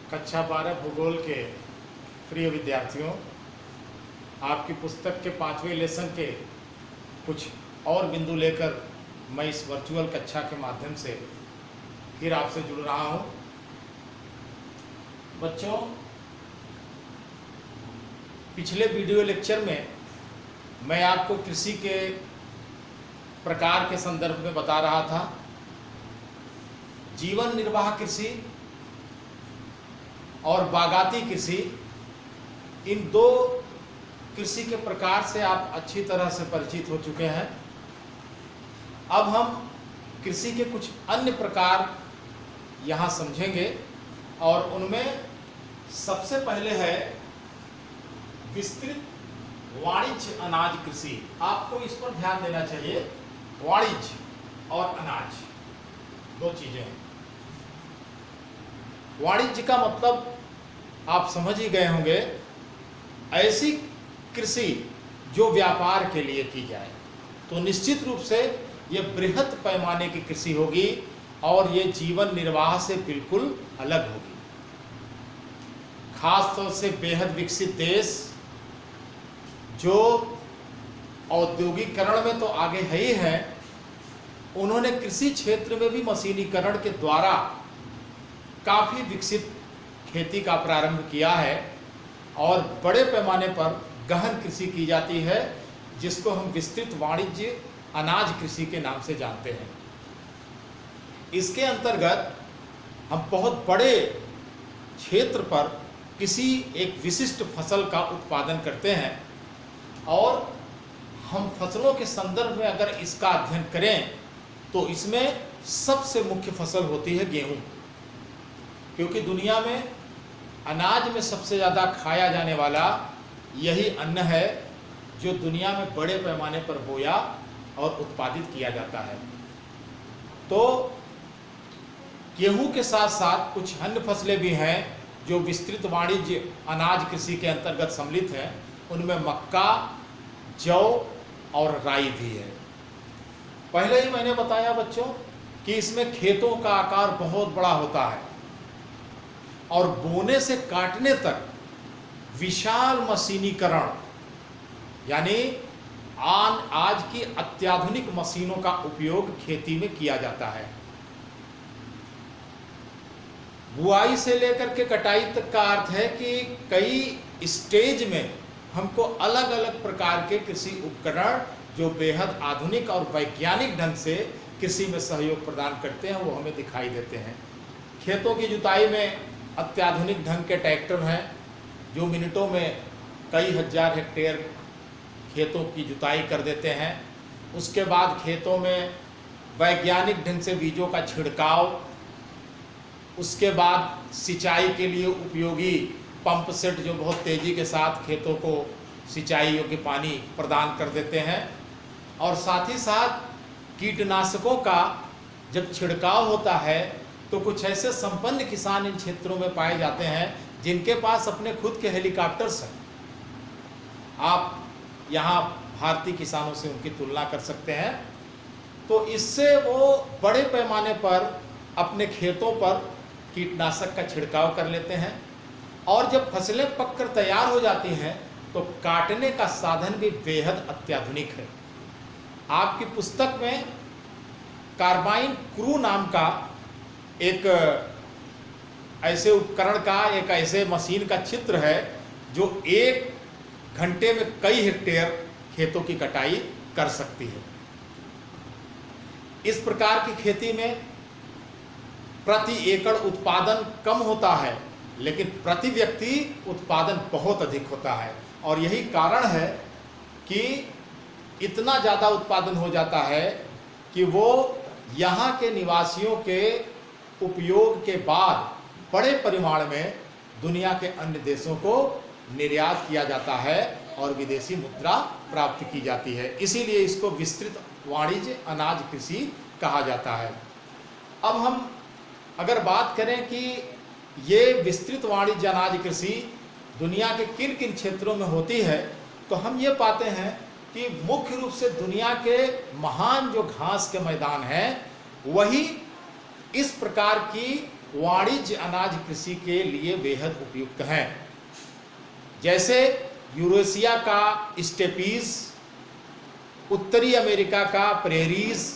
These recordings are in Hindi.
कक्षा 12 भूगोल के प्रिय विद्यार्थियों, आपकी पुस्तक के 5वें लेसन के कुछ और बिंदु लेकर मैं इस वर्चुअल कक्षा के माध्यम से फिर आपसे जुड़ रहा हूं। बच्चों, पिछले वीडियो लेक्चर में मैं आपको कृषि के प्रकार के संदर्भ में बता रहा था। जीवन निर्वाह कृषि और बागाती कृषि, इन दो कृषि के प्रकार से आप अच्छी तरह से परिचित हो चुके हैं। अब हम कृषि के कुछ अन्य प्रकार यहाँ समझेंगे और उनमें सबसे पहले है विस्तृत वाणिज्य अनाज कृषि। आपको इस पर ध्यान देना चाहिए। वाणिज्य और अनाज दो चीजें हैं। वाणिज्य का मतलब आप समझ ही गए होंगे, ऐसी कृषि जो व्यापार के लिए की जाए। तो निश्चित रूप से ये बृहत पैमाने की कृषि होगी और ये जीवन निर्वाह से बिल्कुल अलग होगी। खास तौर से बेहद विकसित देश जो औद्योगिकरण में तो आगे है ही है, उन्होंने कृषि क्षेत्र में भी मशीनीकरण के द्वारा काफ़ी विकसित खेती का प्रारंभ किया है और बड़े पैमाने पर गहन कृषि की जाती है, जिसको हम विस्तृत वाणिज्य अनाज कृषि के नाम से जानते हैं। इसके अंतर्गत हम बहुत बड़े क्षेत्र पर किसी एक विशिष्ट फसल का उत्पादन करते हैं और हम फसलों के संदर्भ में अगर इसका अध्ययन करें तो इसमें सबसे मुख्य फसल होती है गेहूं, क्योंकि दुनिया में अनाज में सबसे ज़्यादा खाया जाने वाला यही अन्न है जो दुनिया में बड़े पैमाने पर बोया और उत्पादित किया जाता है। तो गेहूं के साथ साथ कुछ अन्य फसलें भी हैं जो विस्तृत वाणिज्य अनाज कृषि के अंतर्गत सम्मिलित हैं। उनमें मक्का, जौ और राई भी है। पहले ही मैंने बताया बच्चों कि इसमें खेतों का आकार बहुत बड़ा होता है और बोने से काटने तक विशाल मशीनीकरण, यानी आज की अत्याधुनिक मशीनों का उपयोग खेती में किया जाता है। बुआई से लेकर के कटाई तक का अर्थ है कि कई स्टेज में हमको अलग अलग प्रकार के कृषि उपकरण जो बेहद आधुनिक और वैज्ञानिक ढंग से कृषि में सहयोग प्रदान करते हैं वो हमें दिखाई देते हैं। खेतों की जुताई में अत्याधुनिक ढंग के ट्रैक्टर हैं जो मिनटों में कई हजार हेक्टेयर खेतों की जुताई कर देते हैं। उसके बाद खेतों में वैज्ञानिक ढंग से बीजों का छिड़काव, उसके बाद सिंचाई के लिए उपयोगी पंप सेट जो बहुत तेज़ी के साथ खेतों को सिंचाई योग्य पानी प्रदान कर देते हैं। और साथ ही साथ कीटनाशकों का जब छिड़काव होता है तो कुछ ऐसे संपन्न किसान इन क्षेत्रों में पाए जाते हैं जिनके पास अपने खुद के हेलीकॉप्टर्स हैं। आप यहाँ भारतीय किसानों से उनकी तुलना कर सकते हैं। तो इससे वो बड़े पैमाने पर अपने खेतों पर कीटनाशक का छिड़काव कर लेते हैं और जब फसलें पककर तैयार हो जाती हैं तो काटने का साधन भी बेहद अत्याधुनिक है। आपकी पुस्तक में कार्बाइन क्रू नाम का एक ऐसे उपकरण का, एक ऐसे मशीन का चित्र है जो 1 घंटे में कई हेक्टेयर खेतों की कटाई कर सकती है। इस प्रकार की खेती में प्रति एकड़ उत्पादन कम होता है लेकिन प्रति व्यक्ति उत्पादन बहुत अधिक होता है और यही कारण है कि इतना ज़्यादा उत्पादन हो जाता है कि वो यहाँ के निवासियों के उपयोग के बाद बड़े परिमाण में दुनिया के अन्य देशों को निर्यात किया जाता है और विदेशी मुद्रा प्राप्त की जाती है। इसीलिए इसको विस्तृत वाणिज्य अनाज कृषि कहा जाता है। अब हम अगर बात करें कि ये विस्तृत वाणिज्य अनाज कृषि दुनिया के किन किन क्षेत्रों में होती है, तो हम ये पाते हैं कि मुख्य रूप से दुनिया के महान जो घास के मैदान हैं वही इस प्रकार की वाणिज्य अनाज कृषि के लिए बेहद उपयुक्त हैं। जैसे यूरेशिया का स्टेपीज, उत्तरी अमेरिका का प्रेरीज,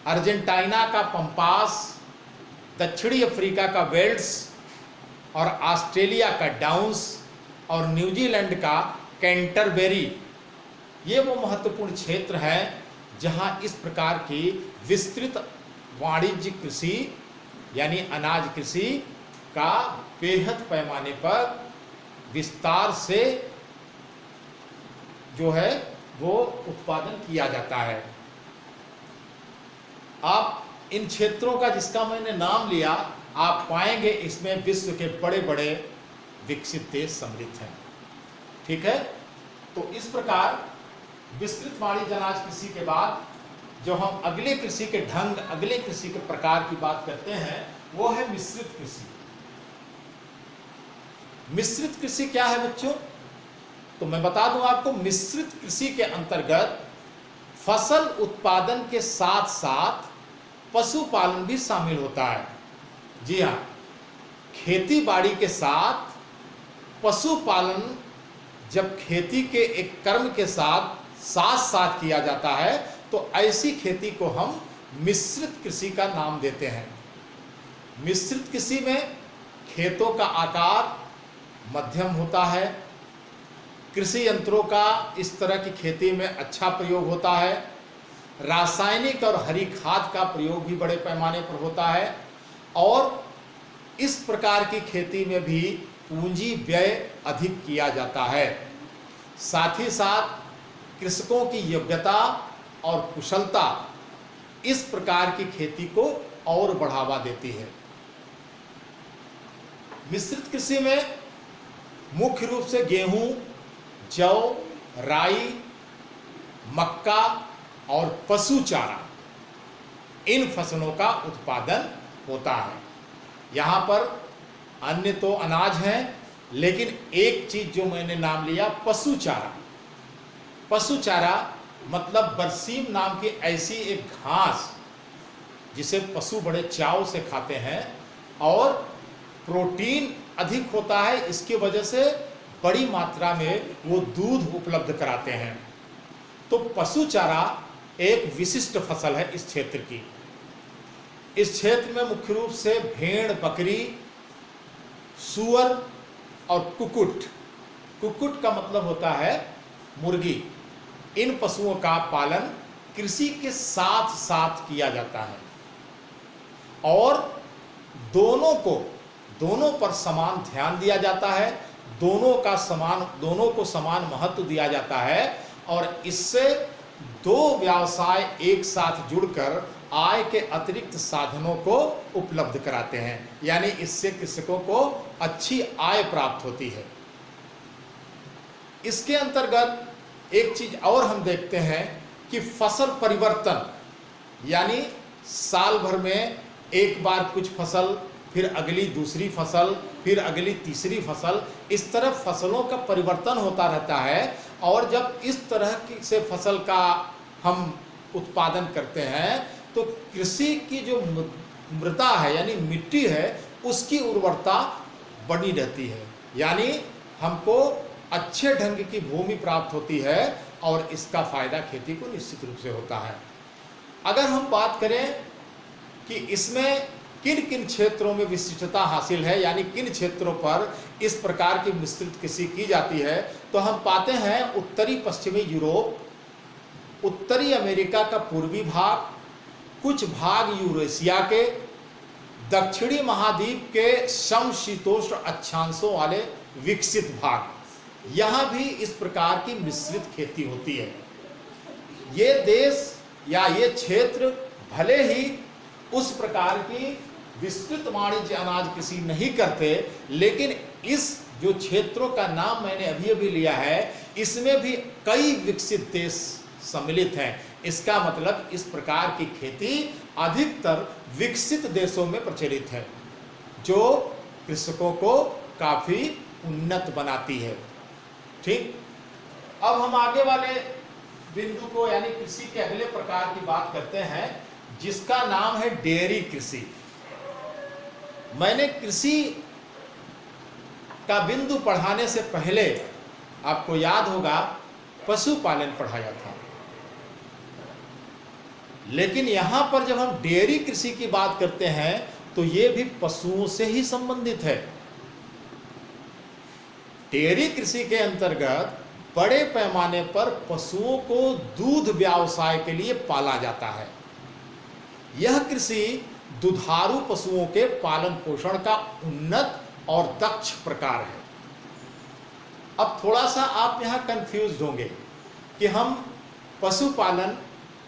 अर्जेंटीना का पंपास, दक्षिणी अफ्रीका का वेल्ड्स और ऑस्ट्रेलिया का डाउन्स और न्यूजीलैंड का कैंटरबेरी। ये वो महत्वपूर्ण क्षेत्र हैं जहां इस प्रकार की विस्तृत वाणिज्य कृषि यानी अनाज कृषि का बेहद पैमाने पर विस्तार से जो है वो उत्पादन किया जाता है। आप इन क्षेत्रों का जिसका मैंने नाम लिया, आप पाएंगे इसमें विश्व के बड़े बड़े विकसित देश सम्मिलित हैं। ठीक है, तो इस प्रकार विस्तृत वाणिज्य अनाज कृषि के बाद जो हम अगले कृषि के ढंग, अगले कृषि के प्रकार की बात करते हैं वो है मिश्रित कृषि। मिश्रित कृषि क्या है बच्चों? तो मैं बता दूं आपको, मिश्रित कृषि के अंतर्गत फसल उत्पादन के साथ साथ पशुपालन भी शामिल होता है। जी हाँ, खेती बाड़ी के साथ पशुपालन जब खेती के एक कर्म के साथ साथ किया जाता है तो ऐसी खेती को हम मिश्रित कृषि का नाम देते हैं। मिश्रित कृषि में खेतों का आकार मध्यम होता है, कृषि यंत्रों का इस तरह की खेती में अच्छा प्रयोग होता है, रासायनिक और हरी खाद का प्रयोग भी बड़े पैमाने पर होता है और इस प्रकार की खेती में भी पूंजी व्यय अधिक किया जाता है। साथ ही साथ कृषकों की योग्यता और कुशलता इस प्रकार की खेती को और बढ़ावा देती है। मिश्रित कृषि में मुख्य रूप से गेहूं, जौ, राई, मक्का और पशु चारा, इन फसलों का उत्पादन होता है। यहाँ पर अन्य तो अनाज हैं, लेकिन एक चीज जो मैंने नाम लिया, पशु चारा। पशु चारा मतलब बरसीम नाम की ऐसी एक घास जिसे पशु बड़े चाव से खाते हैं और प्रोटीन अधिक होता है, इसकी वजह से बड़ी मात्रा में वो दूध उपलब्ध कराते हैं। तो पशु चारा एक विशिष्ट फसल है इस क्षेत्र की। इस क्षेत्र में मुख्य रूप से भेड़, बकरी, सूअर और कुक्कुट, कुक्कुट का मतलब होता है मुर्गी, इन पशुओं का पालन कृषि के साथ साथ किया जाता है और दोनों पर समान ध्यान दिया जाता है, दोनों को समान महत्व दिया जाता है और इससे दो व्यवसाय एक साथ जुड़कर आय के अतिरिक्त साधनों को उपलब्ध कराते हैं, यानी इससे कृषकों को अच्छी आय प्राप्त होती है। इसके अंतर्गत एक चीज और हम देखते हैं कि फसल परिवर्तन, यानी साल भर में एक बार कुछ फसल, फिर अगली दूसरी फसल, फिर अगली तीसरी फसल, इस तरह फसलों का परिवर्तन होता रहता है और जब इस तरह से फसल का हम उत्पादन करते हैं तो कृषि की जो मृदा है यानी मिट्टी है उसकी उर्वरता बनी रहती है, यानी हमको अच्छे ढंग की भूमि प्राप्त होती है और इसका फायदा खेती को निश्चित रूप से होता है। अगर हम बात करें कि इसमें किन किन क्षेत्रों में विशिष्टता हासिल है, यानी किन क्षेत्रों पर इस प्रकार की मिश्रित कृषि की जाती है, तो हम पाते हैं उत्तरी पश्चिमी यूरोप, उत्तरी अमेरिका का पूर्वी भाग, कुछ भाग यूरेशिया के, दक्षिणी महाद्वीप के समशीतोष्ण अक्षांशों वाले विकसित भाग, यहाँ भी इस प्रकार की मिश्रित खेती होती है। ये देश या ये क्षेत्र भले ही उस प्रकार की विस्तृत वाणिज्य अनाज कृषि नहीं करते, लेकिन इस जो क्षेत्रों का नाम मैंने अभी अभी लिया है, इसमें भी कई विकसित देश सम्मिलित हैं। इसका मतलब इस प्रकार की खेती अधिकतर विकसित देशों में प्रचलित है, जो कृषकों को काफी उन्नत बनाती है। ठीक, अब हम आगे वाले बिंदु को यानी कृषि के अगले प्रकार की बात करते हैं, जिसका नाम है डेयरी कृषि। मैंने कृषि का बिंदु पढ़ाने से पहले आपको याद होगा पशुपालन पढ़ाया था, लेकिन यहां पर जब हम डेयरी कृषि की बात करते हैं तो ये भी पशुओं से ही संबंधित है। डेयरी कृषि के अंतर्गत बड़े पैमाने पर पशुओं को दूध व्यवसाय के लिए पाला जाता है। यह कृषि दुधारू पशुओं के पालन पोषण का उन्नत और दक्ष प्रकार है। अब थोड़ा सा आप यहां कंफ्यूज होंगे कि हम पशुपालन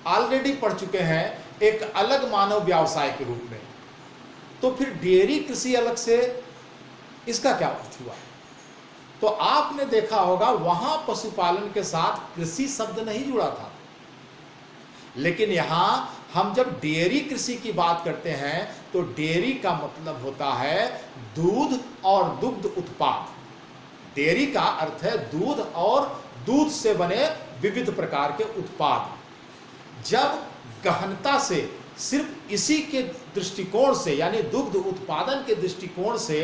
ऑलरेडी पढ़ चुके हैं एक अलग मानव व्यवसाय के रूप में, तो फिर डेयरी कृषि अलग से, इसका क्या अर्थ हुआ? तो आपने देखा होगा वहां पशुपालन के साथ कृषि शब्द नहीं जुड़ा था, लेकिन यहां हम जब डेयरी कृषि की बात करते हैं तो डेयरी का मतलब होता है दूध और दुग्ध उत्पाद। डेयरी का अर्थ है दूध और दूध से बने विविध प्रकार के उत्पाद। जब गहनता से सिर्फ इसी के दृष्टिकोण से, यानी दुग्ध उत्पादन के दृष्टिकोण से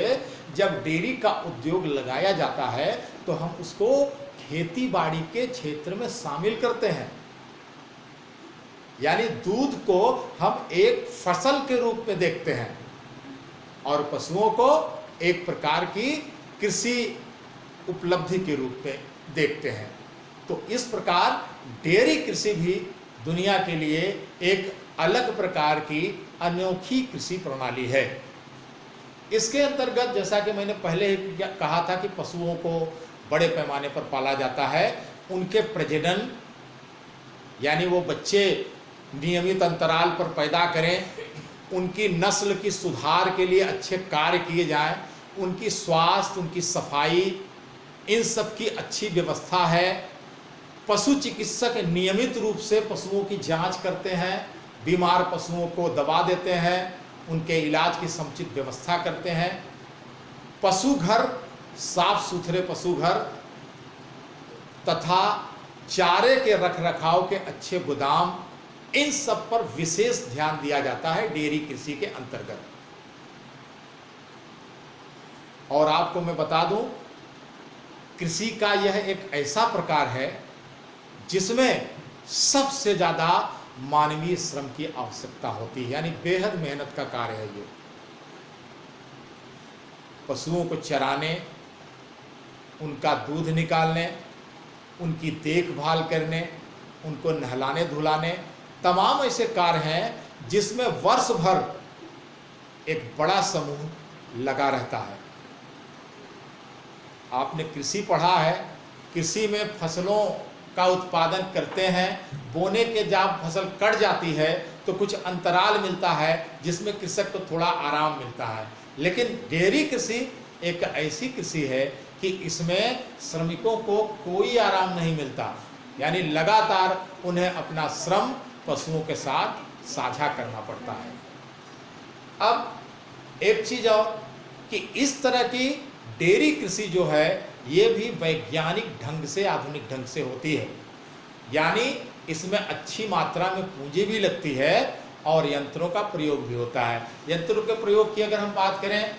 जब डेयरी का उद्योग लगाया जाता है तो हम उसको खेती बाड़ी के क्षेत्र में शामिल करते हैं। यानी दूध को हम एक फसल के रूप में देखते हैं और पशुओं को एक प्रकार की कृषि उपलब्धि के रूप में देखते हैं। तो इस प्रकार डेयरी कृषि भी दुनिया के लिए एक अलग प्रकार की अनोखी कृषि प्रणाली है। इसके अंतर्गत जैसा कि मैंने पहले ही कहा था कि पशुओं को बड़े पैमाने पर पाला जाता है, उनके प्रजनन यानी वो बच्चे नियमित अंतराल पर पैदा करें, उनकी नस्ल की सुधार के लिए अच्छे कार्य किए जाएं, उनकी स्वास्थ्य, उनकी सफाई, इन सब की अच्छी व्यवस्था है। पशु चिकित्सक नियमित रूप से पशुओं की जांच करते हैं, बीमार पशुओं को दवा देते हैं, उनके इलाज की समुचित व्यवस्था करते हैं। पशु घर, साफ सुथरे पशु घर तथा चारे के रखरखाव के अच्छे गोदाम, इन सब पर विशेष ध्यान दिया जाता है डेयरी कृषि के अंतर्गत। और आपको मैं बता दूं, कृषि का यह एक ऐसा प्रकार है जिसमें सबसे ज्यादा मानवीय श्रम की आवश्यकता होती है, यानी बेहद मेहनत का कार्य है ये। पशुओं को चराने, उनका दूध निकालने, उनकी देखभाल करने, उनको नहलाने धुलाने, तमाम ऐसे कार्य हैं जिसमें वर्ष भर एक बड़ा समूह लगा रहता है। आपने कृषि पढ़ा है, कृषि में फसलों का उत्पादन करते हैं, बोने के जब फसल कट जाती है तो कुछ अंतराल मिलता है जिसमें कृषक को थोड़ा आराम मिलता है। लेकिन डेयरी कृषि एक ऐसी कृषि है कि इसमें श्रमिकों को कोई आराम नहीं मिलता, यानी लगातार उन्हें अपना श्रम पशुओं के साथ साझा करना पड़ता है। अब एक चीज और कि इस तरह की डेयरी कृषि जो है ये भी वैज्ञानिक ढंग से, आधुनिक ढंग से होती है, यानी इसमें अच्छी मात्रा में पूंजी भी लगती है और यंत्रों का प्रयोग भी होता है। यंत्रों के प्रयोग की अगर हम बात करें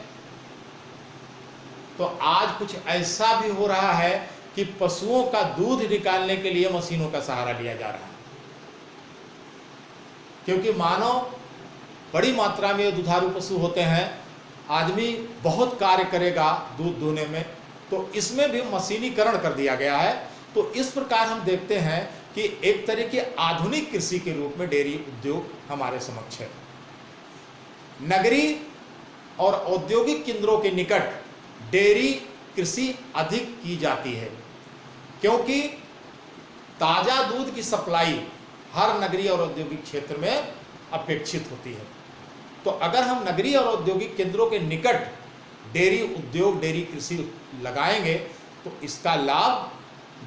तो आज कुछ ऐसा भी हो रहा है कि पशुओं का दूध निकालने के लिए मशीनों का सहारा लिया जा रहा है, क्योंकि मानो बड़ी मात्रा में दुधारू पशु होते हैं, आदमी बहुत कार्य करेगा दूध दूहने में, तो इसमें भी मशीनीकरण कर दिया गया है। तो इस प्रकार हम देखते हैं कि एक तरह की आधुनिक कृषि के रूप में डेयरी उद्योग हमारे समक्ष है। नगरीय और औद्योगिक केंद्रों के निकट डेयरी कृषि अधिक की जाती है, क्योंकि ताजा दूध की सप्लाई हर नगरीय और औद्योगिक क्षेत्र में अपेक्षित होती है। तो अगर हम नगरीय और औद्योगिक केंद्रों के निकट डेयरी उद्योग, डेयरी कृषि लगाएंगे तो इसका लाभ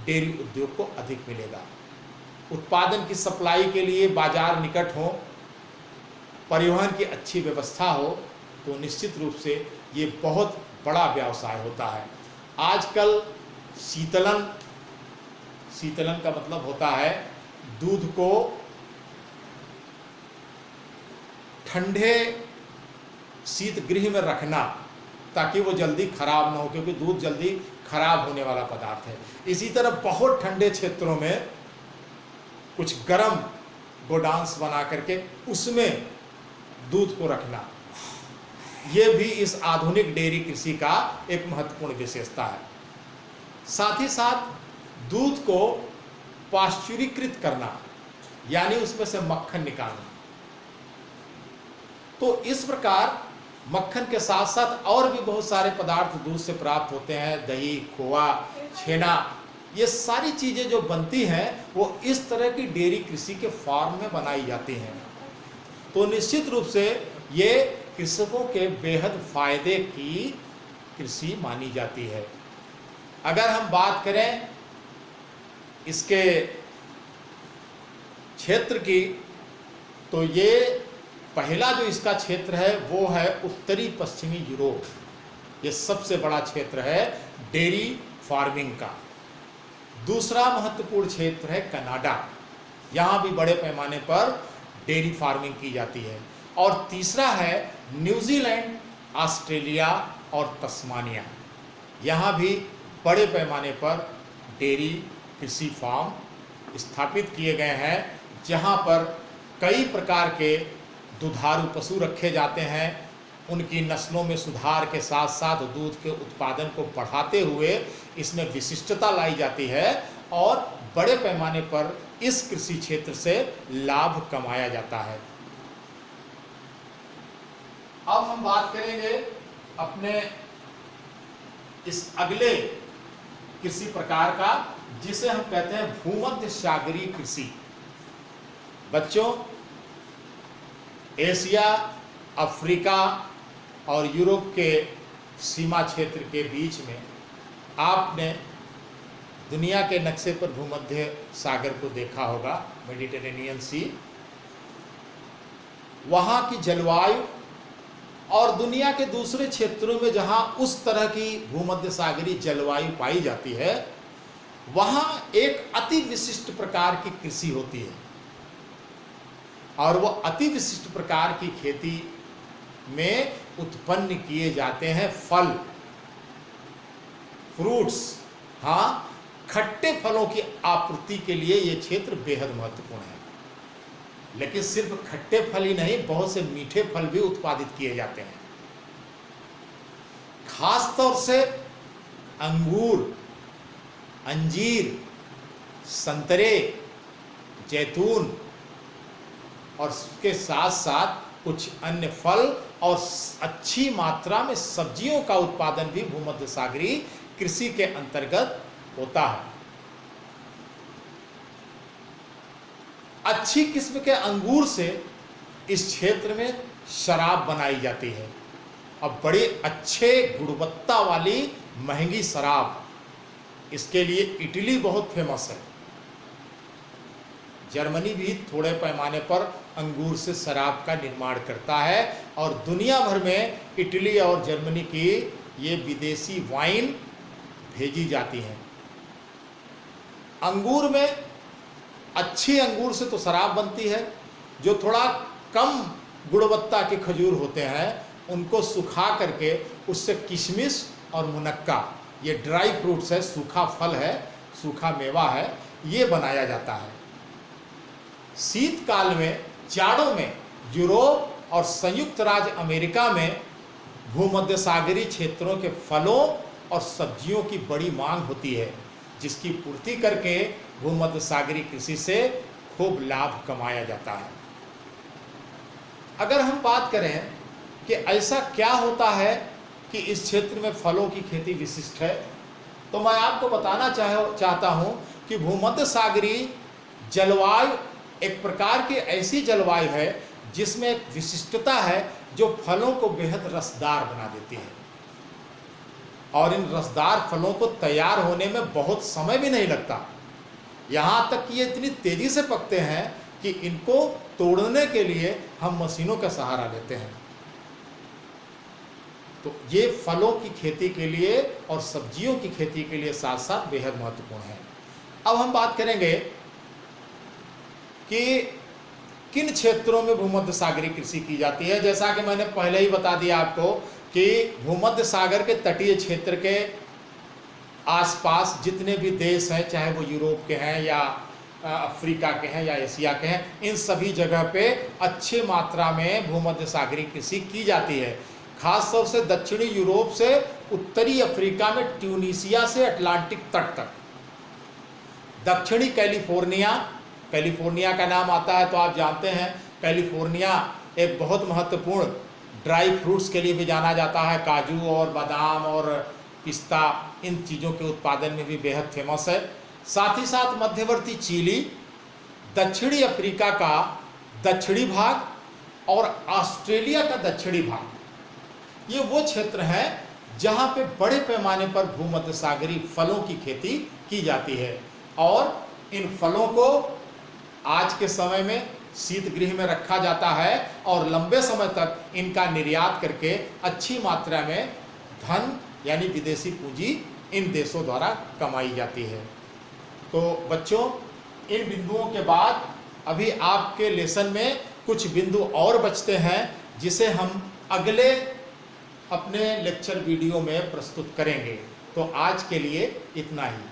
डेयरी उद्योग को अधिक मिलेगा। उत्पादन की सप्लाई के लिए बाजार निकट हो, परिवहन की अच्छी व्यवस्था हो, तो निश्चित रूप से ये बहुत बड़ा व्यवसाय होता है। आजकल शीतलन का मतलब होता है दूध को ठंडे शीत गृह में रखना ताकि वो जल्दी खराब ना हो, क्योंकि दूध जल्दी खराब होने वाला पदार्थ है। इसी तरह बहुत ठंडे क्षेत्रों में कुछ गर्म गोडाउन्स बना करके उसमें दूध को रखना, ये भी इस आधुनिक डेयरी कृषि का एक महत्वपूर्ण विशेषता है। साथ ही साथ दूध को पाश्चुरीकृत करना, यानी उसमें से मक्खन निकालना। तो इस प्रकार मक्खन के साथ साथ और भी बहुत सारे पदार्थ दूध से प्राप्त होते हैं, दही, खोआ, छेना, ये सारी चीजें जो बनती हैं वो इस तरह की डेयरी कृषि के फार्म में बनाई जाती हैं। तो निश्चित रूप से ये कृषकों के बेहद फायदे की कृषि मानी जाती है। अगर हम बात करें इसके क्षेत्र की, तो ये पहला जो इसका क्षेत्र है वो है उत्तरी पश्चिमी यूरोप। ये सबसे बड़ा क्षेत्र है डेयरी फार्मिंग का। दूसरा महत्वपूर्ण क्षेत्र है कनाडा, यहाँ भी बड़े पैमाने पर डेयरी फार्मिंग की जाती है। और तीसरा है न्यूजीलैंड, ऑस्ट्रेलिया और तस्मानिया, यहाँ भी बड़े पैमाने पर डेयरी कृषि फार्म स्थापित किए गए हैं, जहाँ पर कई प्रकार के दुधारू पशु रखे जाते हैं। उनकी नस्लों में सुधार के साथ साथ दूध के उत्पादन को बढ़ाते हुए इसमें विशिष्टता लाई जाती है और बड़े पैमाने पर इस कृषि क्षेत्र से लाभ कमाया जाता है। अब हम बात करेंगे अपने इस अगले कृषि प्रकार का, जिसे हम कहते हैं भूमध्य सागरीय कृषि। बच्चों, एशिया, अफ्रीका और यूरोप के सीमा क्षेत्र के बीच में आपने दुनिया के नक्शे पर भूमध्य सागर को देखा होगा, मेडिटेरेनियन सी। वहाँ की जलवायु और दुनिया के दूसरे क्षेत्रों में जहाँ उस तरह की भूमध्य सागरीय जलवायु पाई जाती है, वहाँ एक अति विशिष्ट प्रकार की कृषि होती है। और वो अति विशिष्ट प्रकार की खेती में उत्पन्न किए जाते हैं फल, फ्रूट्स। हाँ, खट्टे फलों की आपूर्ति के लिए ये क्षेत्र बेहद महत्वपूर्ण है। लेकिन सिर्फ खट्टे फल ही नहीं, बहुत से मीठे फल भी उत्पादित किए जाते हैं। खास तौर से अंगूर, अंजीर, संतरे, जैतून और उसके साथ साथ कुछ अन्य फल और अच्छी मात्रा में सब्जियों का उत्पादन भी भूमध्य सागरीय कृषि के अंतर्गत होता है। अच्छी किस्म के अंगूर से इस क्षेत्र में शराब बनाई जाती है और बड़ी अच्छे गुणवत्ता वाली महंगी शराब। इसके लिए इटली बहुत फेमस है। जर्मनी भी थोड़े पैमाने पर अंगूर से शराब का निर्माण करता है और दुनिया भर में इटली और जर्मनी की ये विदेशी वाइन भेजी जाती हैं। अंगूर में अच्छी अंगूर से तो शराब बनती है। जो थोड़ा कम गुणवत्ता के खजूर होते हैं उनको सुखा करके उससे किशमिश और मुनक्का, ये ड्राई फ्रूट्स है, सूखा फल है, सूखा मेवा है, ये बनाया जाता है। शीतकाल में, जाड़ों में यूरोप और संयुक्त राज्य अमेरिका में भूमध्य सागरीय क्षेत्रों के फलों और सब्जियों की बड़ी मांग होती है, जिसकी पूर्ति करके भूमध्य सागरीय कृषि से खूब लाभ कमाया जाता है। अगर हम बात करें कि ऐसा क्या होता है कि इस क्षेत्र में फलों की खेती विशिष्ट है, तो मैं आपको बताना चाहता हूं कि भूमध्य सागरीय जलवायु एक प्रकार की ऐसी जलवायु है जिसमें एक विशिष्टता है जो फलों को बेहद रसदार बना देती है। और इन रसदार फलों को तैयार होने में बहुत समय भी नहीं लगता। यहाँ तक कि ये इतनी तेजी से पकते हैं कि इनको तोड़ने के लिए हम मशीनों का सहारा लेते हैं। तो ये फलों की खेती के लिए और सब्जियों की खेती के लिए साथ साथ बेहद महत्वपूर्ण है। अब हम बात करेंगे कि किन क्षेत्रों में भूमध्य सागरीय कृषि की जाती है। जैसा कि मैंने पहले ही बता दिया आपको कि भूमध्य सागर के तटीय क्षेत्र के आसपास जितने भी देश हैं, चाहे वो यूरोप के हैं या अफ्रीका के हैं या एशिया के हैं, इन सभी जगह पे अच्छी मात्रा में भूमध्य सागरीय कृषि की जाती है। खास तौर से दक्षिणी यूरोप से उत्तरी अफ्रीका में ट्यूनीशिया से अटलांटिक तट तक, दक्षिणी कैलिफोर्निया, कैलिफोर्निया का नाम आता है तो आप जानते हैं कैलिफोर्निया एक बहुत महत्वपूर्ण ड्राई फ्रूट्स के लिए भी जाना जाता है। काजू और बादाम और पिस्ता, इन चीज़ों के उत्पादन में भी बेहद फेमस है। साथ ही साथ मध्यवर्ती चिली, दक्षिणी अफ्रीका का दक्षिणी भाग और ऑस्ट्रेलिया का दक्षिणी भाग, ये वो क्षेत्र हैं जहाँ पे बड़े पैमाने पर भूमध्य सागरीय फलों की खेती की जाती है। और इन फलों को आज के समय में शीत गृह में रखा जाता है और लंबे समय तक इनका निर्यात करके अच्छी मात्रा में धन यानी विदेशी पूंजी इन देशों द्वारा कमाई जाती है। तो बच्चों, इन बिंदुओं के बाद अभी आपके लेसन में कुछ बिंदु और बचते हैं जिसे हम अगले अपने लेक्चर वीडियो में प्रस्तुत करेंगे। तो आज के लिए इतना ही।